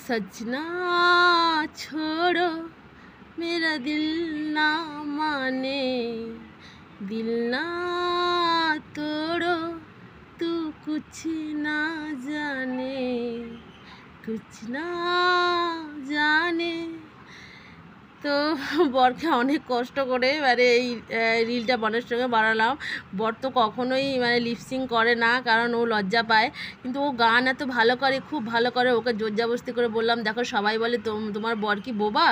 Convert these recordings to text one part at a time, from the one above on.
सजना छोड़ो मेरा दिल ना माने, दिल ना तोड़ो तू कुछ ना जाने, कुछ ना जाने। তো বরকে অনেক কষ্ট করে মানে এই রিলটা বরের সঙ্গে বানালাম। বর তো কখনোই মানে লিপসিং করে না, কারণ ও লজ্জা পায়, কিন্তু ও গান এত ভালো করে, খুব ভালো করে। ওকে জোরজাবস্তি করে বললাম, দেখো সবাই বলে তোমার বর কি বোবা,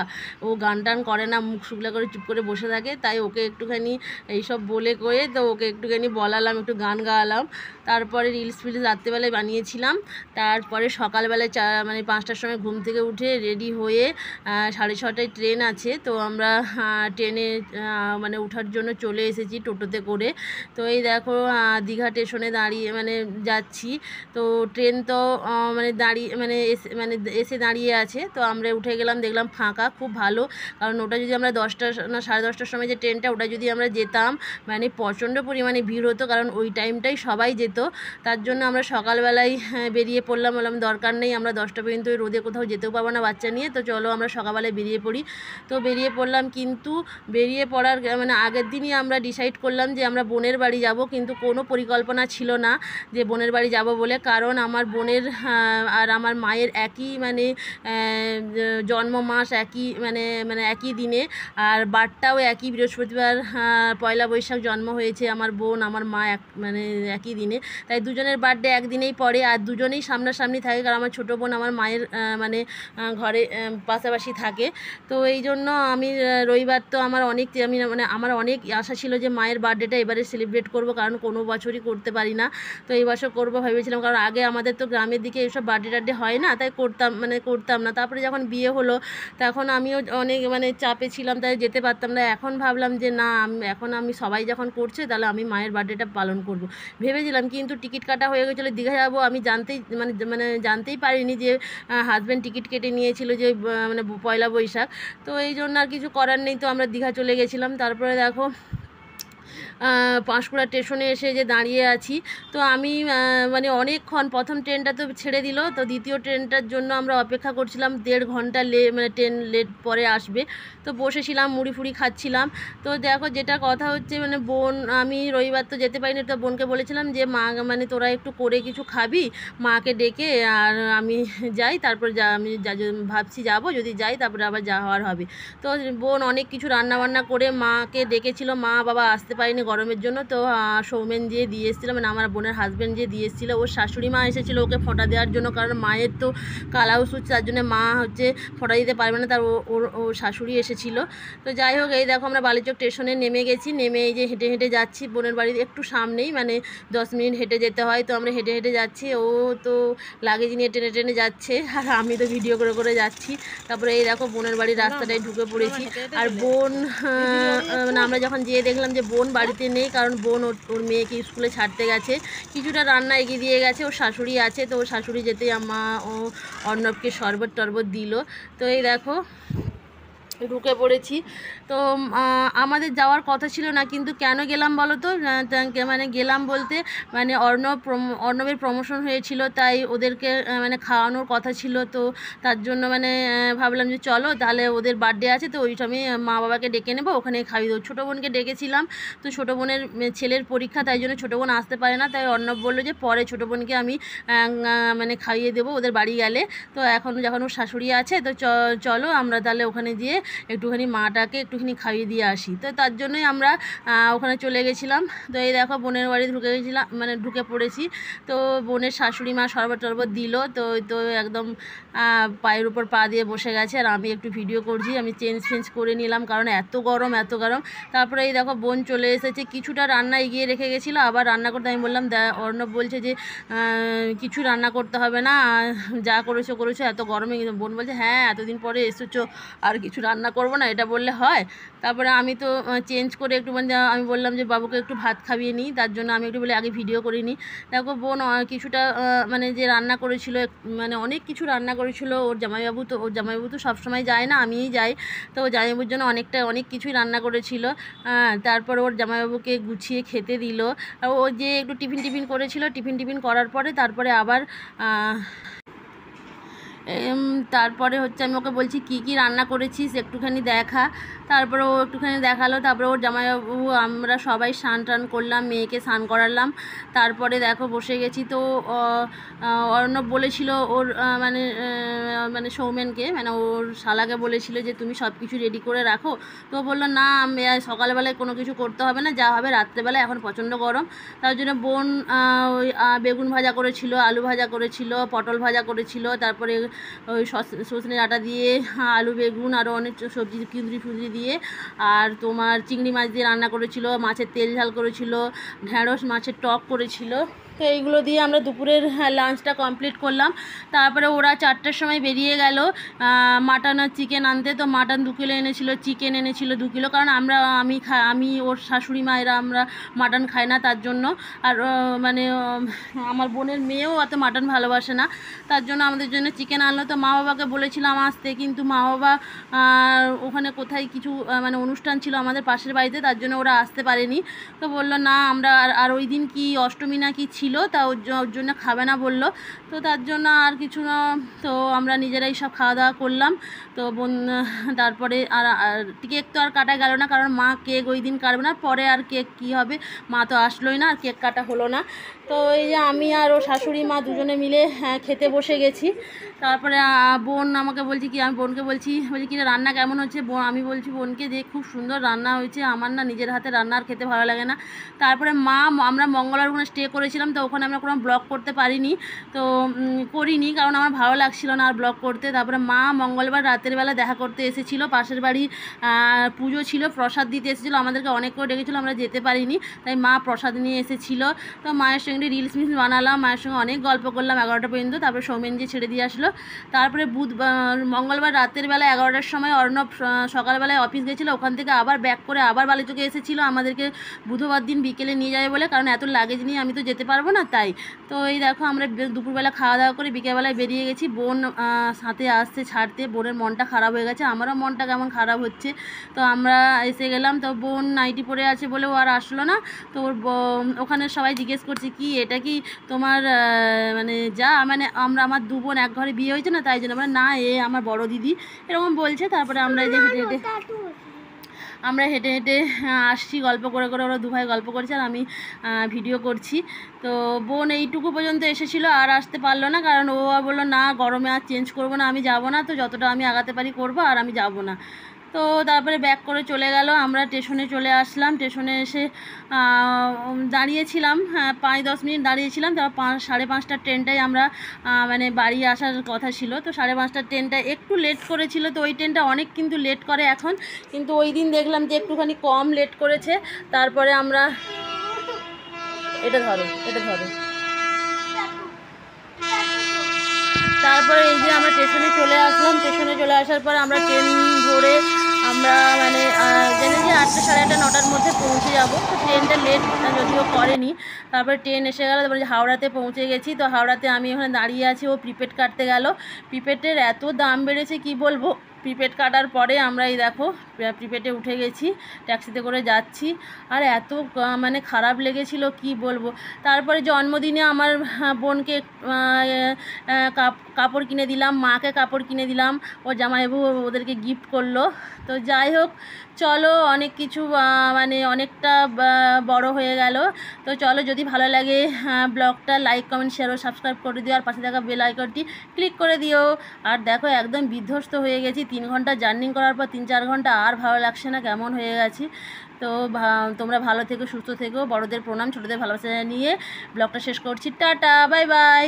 ও গান টান করে না, মুখ শুকলা করে চুপ করে বসে থাকে। তাই ওকে একটুখানি এইসব বলে কয়ে তো ওকে একটুখানি বলালাম, একটু গান গাওয়ালাম। তারপরে রিলস রাত্রেবেলায় বানিয়েছিলাম। তারপরে সকালবেলায় মানে 5টার সময় ঘুম থেকে উঠে রেডি হয়ে 6:30টায় ট্রেন আছে, তো আমরা ট্রেনে মানে ওঠার জন্য চলে এসেছি টোটোতে করে। তো এই দেখো দীঘা স্টেশনে দাঁড়িয়ে মানে যাচ্ছি। তো ট্রেন তো মানে দাঁড়িয়ে মানে এসে দাঁড়িয়ে আছে। তো আমরা উঠে গেলাম, দেখলাম ফাঁকা, খুব ভালো। কারণ ওটা যদি আমরা 10টা না 10:30টার সময় যে ট্রেনটা, ওটা যদি আমরা যেতাম মানে প্রচণ্ড পরিমাণে ভিড় হতো, কারণ ওই টাইমটাই সবাই যেত। তার জন্য আমরা সকালবেলায় বেরিয়ে পড়লাম। বললাম দরকার নেই, আমরা 10টা পর্যন্ত ওই রোদে কোথাও যেতেও পারবো না বাচ্চা নিয়ে, তো চলো আমরা সকালবেলায় বেরিয়ে পড়ি। তো বেরিয়ে পড়লাম, কিন্তু বেরিয়ে পড়ার মানে আগের দিনই আমরা ডিসাইড করলাম যে আমরা বোনের বাড়ি যাব, কিন্তু কোনো পরিকল্পনা ছিল না যে বোনের বাড়ি যাব বলে। কারণ আমার বোনের আর আমার মায়ের একই মানে জন্ম মাস, একই মানে একই দিনে, আর বারটাও একই, বৃহস্পতিবার পয়লা বৈশাখ জন্ম হয়েছে আমার বোন, আমার মা মানে একই দিনে। তাই দুজনের বার্থডে একদিনেই পড়ে, আর দুজনেই সামনাসামনি থাকে, কারণ আমার ছোটো বোন আমার মায়ের মানে ঘরে পাশাপাশি থাকে। তো এই জন্য আমি রবিবার তো আমার আমার অনেক আশা ছিল যে মায়ের বার্থডেটা এবারে সেলিব্রেট করব, কারণ কোনো বছরই করতে পারি না। তো এই বছর করবো ভেবেছিলাম, কারণ আগে আমাদের তো গ্রামের দিকে এইসব বার্থডে টার্থডে হয় না, তাই করতাম না। তারপরে যখন বিয়ে হলো তখন আমিও অনেক মানে চাপে ছিলাম, তাই যেতে পারতাম না। এখন ভাবলাম যে না, এখন আমি সবাই যখন করছে তাহলে আমি মায়ের বার্থডেটা পালন করব ভেবেছিলাম। কিন্তু টিকিট কাটা হয়ে গেছিলো, দীঘা যাবো আমি জানতেই পারিনি যে হাজব্যান্ড টিকিট কেটে নিয়েছিল যে মানে পয়লা বৈশাখ। তো এই জন্য আর কিছু করার নেই, তো আমরা দীঘা চলে গেছিলাম। তারপরে দেখো পাঁশকুড়া স্টেশনে এসে যে দাঁড়িয়ে আছি। তো আমি মানে অনেকক্ষণ, প্রথম ট্রেনটা তো ছেড়ে দিল, তো দ্বিতীয় ট্রেনটার জন্য আমরা অপেক্ষা করছিলাম, 1.5 ঘন্টা মানে ট্রেন লেট পরে আসবে। তো বসেছিলাম, মুড়ি ফুড়ি খাচ্ছিলাম। তো দেখো যেটা কথা হচ্ছে, মানে বোন, আমি রবিবার তো যেতে পারিনি, তো বোনকে বলেছিলাম যে মা মানে তোরা একটু করে কিছু খাবি, মাকে ডেকে, আর আমি যাই, তারপর আমি ভাবছি যাবো, যদি যাই তারপরে আবার যা হওয়ার হবে। তো বোন অনেক কিছু রান্নাবান্না করে মাকে ডেকেছিল, মা বাবা আসতে পারেনি গরমের জন্য। তো সৌমেন যে দিয়ে এসেছিলো, মানে আমার বোনের হাজব্যান্ড যে দিয়ে এসেছিলো, ওর শাশুড়ি মা এসেছিলো ওকে ফোঁটা দেওয়ার জন্য, কারণ মায়ের তো কালাউস হচ্ছে, তার জন্য মা হচ্ছে ফোঁটা দিতে পারবে না, তার ওর শাশুড়ি এসেছিলো। তো যাই হোক, এই দেখো আমরা বালিচক স্টেশনে নেমে গেছি, নেমে এই যে হেঁটে হেঁটে যাচ্ছি বোনের বাড়ির একটু সামনেই, মানে 10 মিনিট হেঁটে যেতে হয়। তো আমরা হেঁটে হেঁটে যাচ্ছি, ও তো লাগেজ নিয়ে টেনে টেনে যাচ্ছে, আর আমি তো ভিডিও করে করে যাচ্ছি। তারপরে এই দেখো বোনের বাড়ির রাস্তাটায় ঢুকে পড়েছি। আর বোন মানে আমরা যখন যেয়ে দেখলাম যে বোন বাড়িতে নেই, কারণ বোন ওর মেয়েকে স্কুলে ছাড়তে গেছে, কিছুটা রান্না এগিয়ে দিয়ে গেছে, ওর শাশুড়ি আছে। তো ওর শাশুড়ি যেতেই ও অর্ণবকে শরবত টরবত দিল। তো এই দেখো ঢুকে পড়েছি। তো আমাদের যাওয়ার কথা ছিল না, কিন্তু কেন গেলাম বলো তো, মানে গেলাম বলতে মানে অর্ণবের প্রমোশন হয়েছিল, তাই ওদেরকে মানে খাওয়ানোর কথা ছিল। তো তার জন্য মানে ভাবলাম যে চলো তাহলে, ওদের বার্থডে আছে, তো ওই সময় মা বাবাকে ডেকে নেবো, ওখানে খাইয়ে দেবো। ছোটো বোনকে ডেকেছিলাম, তো ছোটো বোনের ছেলের পরীক্ষা, তাই জন্য ছোটো বোন আসতে পারে না। তাই অর্ণব বললো যে পরে ছোটো বোনকে আমি মানে খাইয়ে দেবো ওদের বাড়ি গেলে। তো এখন যখন ওর শাশুড়ি আছে, তো চলো আমরা তাহলে ওখানে গিয়ে একটুখানি মাটাকে একটুখানি খাইয়ে দিয়ে আসি। তো তার জন্যই আমরা ওখানে চলে গেছিলাম। তো এই দেখো বোনের বাড়ি ঢুকে পড়েছি। তো বোনের শাশুড়ি মা শরবত টরবত দিল, তো একদম পায়ের উপর পা দিয়ে বসে গেছে, আর আমি একটু ভিডিও করছি। আমি চেঞ্জ করে নিলাম, কারণ এত গরম। তারপরে এই দেখো বোন চলে এসেছে, কিছুটা রান্না এগিয়ে রেখে গেছিলো, আবার রান্না করতে আমি বললাম, অর্ণব বলছে যে কিছু রান্না করতে হবে না, যা করেছো এত গরমে। বোন বলছে হ্যাঁ এতদিন পরে এসেছো, আর কিছু রান্না করবো না, এটা বললে হয়? তারপরে আমি তো চেঞ্জ করে একটু মানে আমি বললাম যে বাবুকে একটু ভাত খাইয়ে নিই, তার জন্য আমি একটু বলে আগে ভিডিও করে নিই। দেখো বোন কিছুটা মানে যে রান্না করেছিল, মানে অনেক কিছু রান্না করেছিল। ওর জামাইবাবু তো সবসময় যায় না, আমিই যাই। তো জামাইবাবুর জন্য অনেক কিছুই রান্না করেছিল। তারপর ওর জামাইবাবুকে গুছিয়ে খেতে দিল। ও যে একটু টিফিন করেছিল, টিফিন করার পরে তারপরে আবার তারপরে হচ্ছে আমি ওকে বলছি কী কী রান্না করেছিস একটুখানি দেখা। তারপরে ও একটুখানি দেখালো। তারপরে ওর জামাইবাবু আমরা সবাই স্নান টান করলাম, মেয়েকে স্নান করালাম। তারপরে দেখো বসে গেছি। তো অর্ণব বলেছিল ওর মানে সৌমেনকে, মানে ওর শালাকে বলেছিল যে তুমি সব কিছু রেডি করে রাখো। তো বললো না সকালবেলায় কোনো কিছু করতে হবে না, যা হবে রাত্রেবেলা, এখন প্রচণ্ড গরম। তার জন্য বোন ওই বেগুন ভাজা করেছিল, আলু ভাজা করেছিল, পটল ভাজা করেছিল, তারপরে ওই সজনে ডাঁটা দিয়ে আলু বেগুন আরও অনেক সবজি কুঁদরি ফুদরি দিয়ে, আর তোমার চিংড়ি মাছ দিয়ে রান্না করেছিল, মাছের তেল ঝাল করেছিল, ঢ্যাঁড়স মাছের টক করেছিল। তো এইগুলো দিয়ে আমরা দুপুরের লাঞ্চটা কমপ্লিট করলাম। তারপরে ওরা 4টার সময় বেরিয়ে গেল মাটন আর চিকেন আনতে। তো মাটন 2 কিলো এনেছিল, চিকেন এনেছিল 2 কিলো, কারণ আমি ওর শাশুড়ি মা এরা আমরা মাটন খাই না, তার জন্য। আর মানে আমার বোনের মেয়েও অত মাটন ভালোবাসে না, তার জন্য আমাদের জন্য চিকেন আনলো। তো মা বাবাকে বলেছিলাম আসতে, কিন্তু মা বাবা ওখানে কোথায় কিছু মানে অনুষ্ঠান ছিল আমাদের পাশের বাড়িতে, তার জন্য ওরা আসতে পারেনি। তো বললো না আমরা আর ওই দিন কি অষ্টমী না কি ছিল, তা ওর জন্য খাবে না বললো। তো তার জন্য আর কিছু না, তো আমরা নিজেরাই সব খাওয়া দাওয়া করলাম। তো তারপরে আর কেক তো আর কাটা গেল না, কারণ মা কেক ওই দিন কাটবে না, পরে আর কেক কী হবে, মা তো আসলোই না, আর কেক কাটা হলো না। তো এই যে আমি আর ও শাশুড়ি মা দুজনে মিলে খেতে বসে গেছি। তারপরে বোন আমাকে বলছি কি, আমি বোনকে বলছি কি রান্না কেমন হচ্ছে। আমি বলছি বোনকে যে খুব সুন্দর রান্না হয়েছে, আমার না নিজের হাতে রান্না আর খেতে ভালো লাগে না। তারপরে আমরা মঙ্গলবার ওখানে স্টে করেছিলাম, তো ওখানে আমরা কোনো ব্লগ করতে পারিনি, তো করিনি, কারণ আমার ভালো লাগছিল না আর ব্লগ করতে। তারপরে মা মঙ্গলবার রাতের বেলা দেখা করতে এসেছিলো, পাশের বাড়ি পুজো ছিল, প্রসাদ দিতে এসেছিলো, আমাদেরকে অনেক করে ডেকেছিলো, আমরা যেতে পারিনি, তাই মা প্রসাদ নিয়ে এসেছিলো। তো মায়ের সঙ্গে রিলস বানালাম, মায়ের সঙ্গে অনেক গল্প করলাম 11টা পর্যন্ত। তারপরে সৌমেন যে ছেড়ে দিয়ে আসলো। তারপরে মঙ্গলবার রাতের বেলা 11টার সময় অর্ণব সকালবেলায় অফিস গেছিলো, ওখান থেকে আবার ব্যাক করে আবার বালিচকে এসেছিলো আমাদেরকে বুধবার দিন বিকেলে নিয়ে যাবে বলে, কারণ এত লাগেজ নিয়ে আমি তো যেতে পারবো না, তাই। তো এই দেখো আমরা দুপুরবেলা খাওয়া দাওয়া করে বিকেলবেলায় বেরিয়ে গেছি। বোন সাথে আসছে ছাড়তে, বোনের মনটা খারাপ হয়ে গেছে, আমারও মনটা কেমন খারাপ হচ্ছে। তো আমরা এসে গেলাম। তো বোন নাইটি পরে আছে বলে ও আর আসলো না। তো ওর ওখানে সবাই জিজ্ঞেস করছে কি এটা কি তোমার মানে মানে আমার 2 বোন এক ঘরে বিয়ে হয়েছে না, তাই জন্য না এ আমার বড় দিদি, এরকম বলছে। তারপরে আমরা এই যে হেঁটে হেঁটে আসছি, গল্প করে করে, ওরা 2 ভাই গল্প করছে আর আমি ভিডিও করছি। তো বোন এইটুকু পর্যন্ত এসেছিলো, আর আসতে পারলো না, কারণ ও বললো না গরমে আর চেঞ্জ করবো না, আমি যাব না, তো যতটা আমি আগাতে পারি করবো, আর আমি যাব না। তো তারপরে ব্যাক করে চলে গেল। আমরা স্টেশনে চলে আসলাম। স্টেশনে এসে দাঁড়িয়েছিলাম 5-10 মিনিট দাঁড়িয়েছিলাম। তারপর 5:30টার ট্রেনটাই আমরা মানে বাড়ি আসার কথা ছিল। তো 5:30টার ট্রেনটা একটু লেট করেছিল, তো ওই ট্রেনটা অনেক কিন্তু লেট করে এখন, কিন্তু ওই দিন দেখলাম যে একটুখানি কম লেট করেছে। তারপরে আমরা এটা ধরো তারপরে এই যে আমরা স্টেশনে চলে আসলাম। স্টেশনে চলে আসার পর আমরা ট্রেন ধরে আমরা মানে জেনেছি 8টা, 8:30, 9টার মধ্যে পৌঁছে যাব। তো ট্রেনটা লেট যদিও করেনি। তারপরে ট্রেন এসে গেল। তারপরে হাওড়াতে পৌঁছে গেছি। তো হাওড়াতে আমি ওখানে দাঁড়িয়ে আছি, ও প্রিপেড কাটতে গেল। প্রিপেডের এত দাম বেড়েছে কি বলবো। প্রিপেড কাটার পরে আমরা এই দেখো প্রিপেডে উঠে গেছি, ট্যাক্সিতে করে যাচ্ছি। আর এত মানে খারাপ লেগেছিল কি বলবো। তারপরে জন্মদিনে আমার বোনকে কাপড় কিনে দিলাম, মাকে কাপড় কিনে দিলাম, ও জামাইবাবু ওদেরকে গিফট করলো। তো যাই হোক চলো, অনেক কিছু মানে অনেকটা বড় হয়ে গেল। তো চলো, যদি ভালো লাগে ব্লগটা লাইক কমেন্ট শেয়ার ও সাবস্ক্রাইব করে দিও, আর পাশে থাকা বেল আইকনটি ক্লিক করে দিও। আর দেখো একদম বিধ্বস্ত হয়ে গেছি, 3 ঘন্টা জার্নি করার পর 3-4 ঘন্টা আর ভালো লাগছে না, কেমন হয়ে গেছি। তো তোমরা ভালো থেকো, সুস্থ থেকো, বড়দের প্রণাম, ছোটদের ভালোবাসা নিয়ে ব্লগটা শেষ করছি। Tata, bye bye.